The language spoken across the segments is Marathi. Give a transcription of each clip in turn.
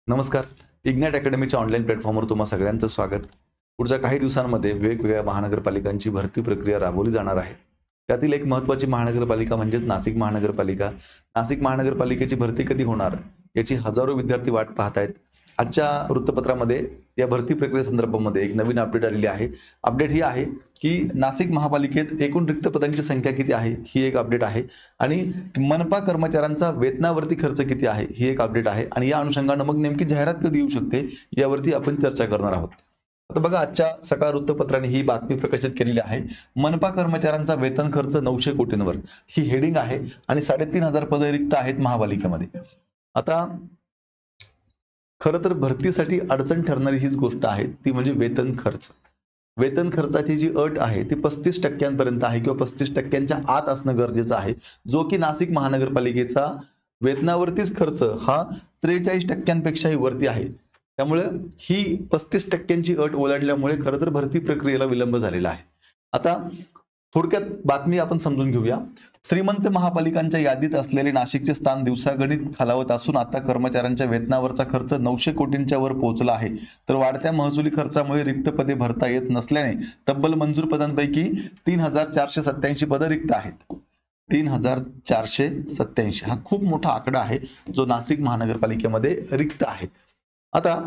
नमस्कार. इग्नाइट अकॅडमीच्या ऑनलाईन प्लॅटफॉर्मवर तुम्हा सगळ्यांचं स्वागत. पुढच्या काही दिवसांमध्ये वेगवेगळ्या महानगरपालिकांची भरती प्रक्रिया राबवली जाणार आहे. त्यातील एक महत्त्वाची महानगरपालिका म्हणजेच नाशिक महानगरपालिका. नाशिक महानगरपालिकेची भरती कधी होणार याची हजारो विद्यार्थी वाट पाहत आहेत. आजच्या वृत्तपत्रामध्ये या भरती प्रक्रियेसंदर्भामध्ये एक नवीन अपडेट आलेली आहे. अपडेट ही आहे की नाशिक महापालिकेत एकूण रिक्त पदांची संख्या किती आहे ही एक अपडेट आहे आणि मनपा कर्मचाऱ्यांचा वेतनावरती खर्च किती आहे ही एक अपडेट आहे आणि या अनुषंगाने मग नेमकी जाहिरात कधी येऊ शकते यावरती आपण चर्चा करणार आहोत. आता बघा, आजच्या सकाळ वृत्तपत्राने ही बातमी प्रकाशित केलेली आहे. मनपा कर्मचाऱ्यांचा वेतन खर्च 900 कोटींवर ही हेडिंग आहे आणि 3500 पदे रिक्त आहेत महापालिकेमध्ये. आता खरं तर भरतीसाठी अडचण ठरणारी हीच गोष्ट आहे, ती म्हणजे वेतन खर्च. वेतन खर्चाची जी अट आहे ती 35% आहे किंवा 35% आत असणं गरजेचं आहे, जो की नाशिक महानगरपालिकेचा वेतनावरतीच खर्च हा 43%पेक्षाही वरती आहे. त्यामुळे ही 35%ची अट ओलांडल्यामुळे खरं तर भरती प्रक्रियेला विलंब झालेला आहे. आता थोडक्यात बातमी आपण समजून घेऊया. श्रीमंत महापालिकांच्या यादीत असलेले नाशिकचे स्थान दिवसागणिक खालावत असून आता कर्मचाऱ्यांच्या वेतनावरचा खर्च 900 कोटींच्या वर पोहोचला आहे. तर वाढत्या महसुली खर्चामुळे रिक्त पदे भरता येत नसल्याने तब्बल मंजूर पदांपैकी 3487 पदं रिक्त आहेत. 3487 हा खूप मोठा आकडा आहे जो नाशिक महानगरपालिकेमध्ये रिक्त आहे. आता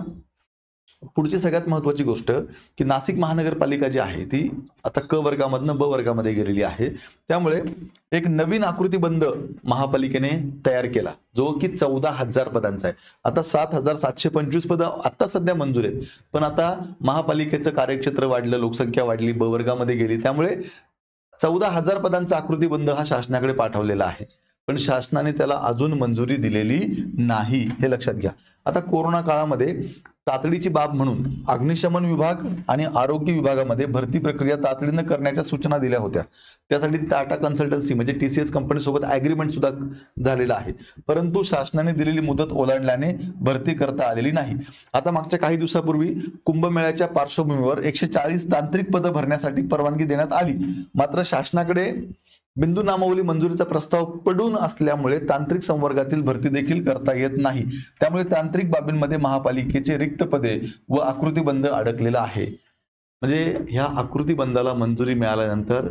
पुढची सगळ्यात महत्वाची गोष्ट की नाशिक महानगरपालिका जी आहे ती आता क वर्गामधनं ब वर्गामध्ये गेलेली आहे. त्यामुळे एक नवीन आकृतीबंध महापालिकेने तयार केला जो की 14,000 पदांचा आहे. आता 7,725 पदं आता सध्या मंजूर आहेत, पण आता महापालिकेचं कार्यक्षेत्र वाढलं, लोकसंख्या वाढली, ब वर्गामध्ये गेली, त्यामुळे 14,000 पदांचा आकृतीबंध हा शासनाकडे पाठवलेला आहे. पण शासनाने त्याला अजून मंजुरी दिलेली नाही, हे लक्षात घ्या. आता कोरोना काळामध्ये तातडीची बाब म्हणून अग्निशमन विभाग आणि आरोग्य विभागामध्ये भरती प्रक्रिया तातडीनं करण्याच्या सूचना दिल्या होत्या. त्यासाठी टाटा कन्सल्टन्सी म्हणजे TCS कंपनीसोबत ॲग्रीमेंट सुद्धा झालेला आहे, परंतु शासनाने दिलेली मुदत ओलांडल्याने भरती करता आलेली नाही. आता मागच्या काही दिवसापूर्वी कुंभमेळ्याच्या पार्श्वभूमीवर 140 तांत्रिक पदं भरण्यासाठी परवानगी देण्यात आली. मात्र शासनाकडे बिंदू नामावली मंजुरीचा प्रस्ताव पडून असल्यामुळे तांत्रिक संवर्गातील भरती देखील करता येत नाही. त्यामुळे तांत्रिक बाबींमध्ये महापालिकेचे रिक्त पदे व आकृतीबंध अडकलेला आहे. म्हणजे ह्या आकृतीबंधाला मंजुरी मिळाल्यानंतर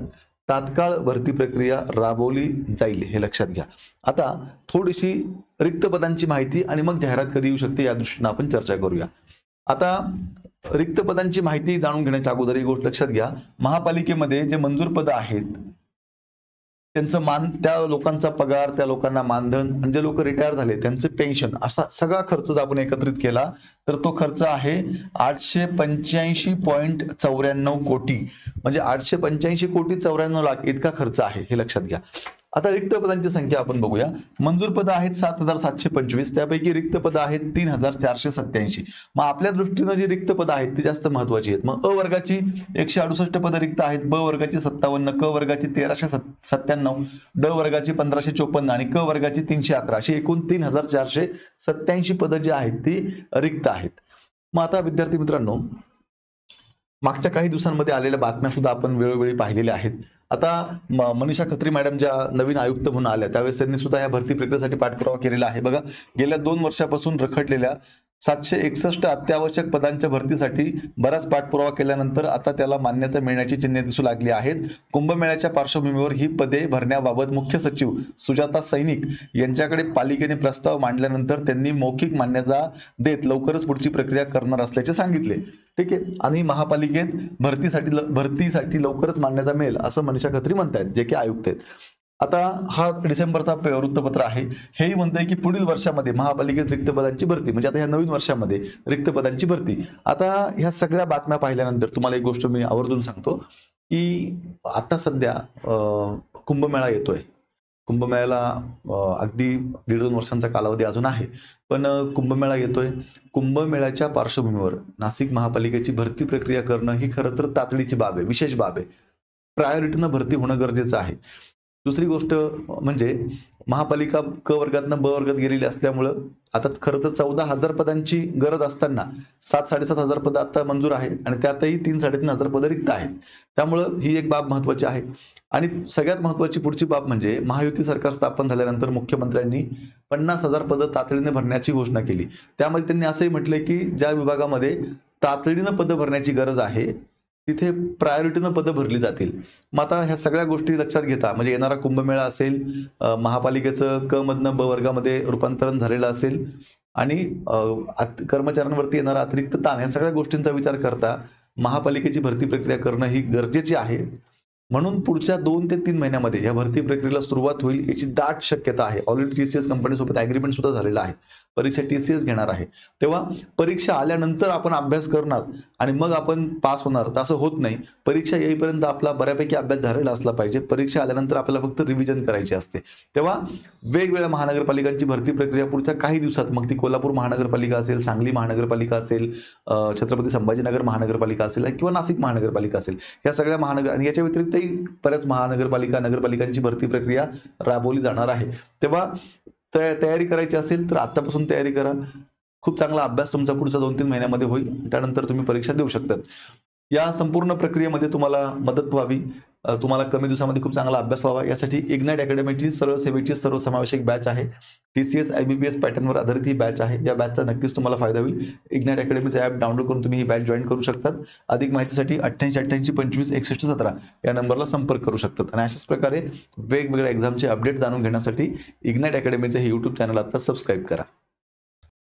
तात्काळ भरती प्रक्रिया राबवली जाईल, हे लक्षात घ्या. आता थोडीशी रिक्त पदांची माहिती आणि मग जाहिरात कधी येऊ शकते या दृष्टीने आपण चर्चा करूया. आता रिक्त पदांची माहिती जाणून घेण्याच्या अगोदर ही गोष्ट लक्षात घ्या, महापालिकेमध्ये जे मंजूर पद आहेत त्यांचं त्या लोकांचा पगार, त्या लोकांना मानधन, म्हणजे लोक रिटायर झाले त्यांचं पेन्शन, असा सगळा खर्च जर आपण एकत्रित केला तर तो खर्च आहे 885.94 कोटी, म्हणजे 885 कोटी 94 लाख इतका खर्च आहे, हे लक्षात घ्या. आता रिक्त पदांची संख्या आपण बघूया. मंजूर पदं आहेत 7,725, त्यापैकी रिक्त पदं आहेत 3,487. मग आपल्या दृष्टीनं जी रिक्त पदं आहेत ती जास्त महत्वाची आहेत. मग अ वर्गाची 168 पदं रिक्त आहेत, ब वर्गाची 57, क वर्गाची 1397, ड वर्गाची 1554 आणि क वर्गाची 311 अशी एकूण 3,487 पदं जी आहेत ती रिक्त आहेत. मग आता विद्यार्थी मित्रांनो, मागच्या काही दिवसांमध्ये आलेल्या बातम्या सुद्धा आपण वेळोवेळी पाहिलेल्या आहेत. आता मनीषा खत्री मॅडम ज्या नवीन आयुक्त म्हणून आल्या त्यावेळेस त्यांनी सुद्धा या भरती प्रक्रियेसाठी पाठपुरावा केलेला आहे. बघा, गेल्या 2 वर्षापासून रखडलेल्या 761 अत्यावश्यक पदांच्या भरतीसाठी बराच पाठपुरावा केल्यानंतर आता त्याला मान्यता मिळण्याची चिन्हे दिसू लागली आहेत. कुंभमेळ्याच्या पार्श्वभूमीवर ही पदे भरण्याबाबत मुख्य सचिव सुजाता सैनिक यांच्याकडे पालिकेने प्रस्ताव मांडल्यानंतर त्यांनी मौखिक मान्यता देत लवकरच पुढची प्रक्रिया करणार असल्याचे सांगितले. ठीक आहे, आणि महापालिकेत भरतीसाठी लवकरच मान्यता मिळेल असं मनीषा खत्री म्हणतायत, जे की आयुक्त आहेत. आता हा डिसेंबरचा वृत्तपत्र आहे, हेही म्हणतंय की पुढील वर्षामध्ये महापालिकेत रिक्त पदांची भरती, म्हणजे आता ह्या नवीन वर्षामध्ये रिक्त पदांची भरती. आता ह्या सगळ्या बातम्या पाहिल्यानंतर तुम्हाला एक गोष्ट मी आवर्जून सांगतो की आता सध्या कुंभमेळा येतोय. कुंभमेळ्याला अगदी 1.5-2 वर्षांचा कालावधी अजून आहे, पण कुंभमेळा येतोय. कुंभमेळ्याच्या पार्श्वभूमीवर नाशिक महापालिकेची भरती प्रक्रिया करणं ही खरं तर तातडीची बाब आहे, विशेष बाब आहे. प्रायोरिटीनं भरती होणं गरजेचं आहे. दुसरी गोष्ट म्हणजे महापालिका क वर्गातनं ब वर्गात गेलेली असल्यामुळं आता खरं तर 14,000 पदांची गरज असताना 7-7,500 पदं आता मंजूर आहे आणि त्यातही 3-3,500 पदं रिक्त आहेत. त्यामुळं ही एक बाब महत्वाची आहे. आणि सगळ्यात महत्वाची पुढची बाब म्हणजे महायुती सरकार स्थापन झाल्यानंतर मुख्यमंत्र्यांनी 50,000 पदं तातडीने भरण्याची घोषणा केली. त्यामध्ये त्यांनी असंही म्हटलंय की ज्या विभागामध्ये तातडीनं पदं भरण्याची गरज आहे तिथे प्रायोरिटीनं पदं भरली जातील. मग आता ह्या सगळ्या गोष्टी लक्षात घेता म्हणजे येणारा कुंभमेळा असेल, महापालिकेचं क मधनं ब वर्गामध्ये रूपांतरण झालेलं असेल आणि कर्मचाऱ्यांवरती येणारा अतिरिक्त ताण, या सगळ्या गोष्टींचा विचार करता महापालिकेची भरती प्रक्रिया करणं ही गरजेची आहे. म्हणून पुढच्या 2 ते 3 महिन्यामध्ये या भरती प्रक्रियेला सुरुवात होईल याची दाट शक्यता आहे. ऑलरेडी टीसीएस कंपनीसोबत ॲग्रीमेंट सुद्धा झालेला आहे. परीक्षा टीसीएस घेणार आहे. तेव्हा परीक्षा आल्यानंतर आपण अभ्यास करणार आणि मग आपण पास होणार, तर असं होत नाही. परीक्षा येईपर्यंत आपला बऱ्यापैकी अभ्यास झालेला असला पाहिजे. परीक्षा आल्यानंतर आपल्याला फक्त रिव्हिजन करायची असते. तेव्हा वेगवेगळ्या महानगरपालिकांची भरती प्रक्रिया पुढच्या काही दिवसात, मग ती कोल्हापूर महानगरपालिका असेल, सांगली महानगरपालिका असेल, छत्रपती संभाजीनगर महानगरपालिका असेल किंवा नाशिक महानगरपालिका असेल, या सगळ्या महानगर आणि याच्या व्यतिरिक्त बऱ्याच महानगरपालिका नगरपालिकांची भरती प्रक्रिया राबवली जाणार आहे. तेव्हा तयारी करायची असेल तर आतापासून तयारी करा. खूप चांगला अभ्यास तुमचा पुढच्या 2-3 महिन्यामध्ये होईल. त्यानंतर तुम्ही परीक्षा देऊ शकता. या संपूर्ण प्रक्रियेमध्ये तुम्हाला मदत व्हावी, तुम्हाला कमी दिवसामध्ये खूप चांगला अभ्यास व्हावा यासाठी इग्नाइट अकॅडमीची सरळ सेवेची सर्वसमावेशक बॅच आहे. TCS IBPS पॅटर्नवर आधारित ही बॅच आहे. या बॅचचा नक्कीच तुम्हाला फायदा होईल. इग्नाइट अकॅडमीचं ॲप डाउनलोड करून तुम्ही ही बॅच जॉईन करू शकतात. अधिक माहितीसाठी 88-88-25-61-17 या नंबरला संपर्क करू शकतात. आणि अशाच प्रकारे वेगवेगळ्या एक्झामचे अपडेट जाणून घेण्यासाठी इग्नाइट अकॅडमीचं हे YouTube चॅनल आता सबस्क्राईब करा.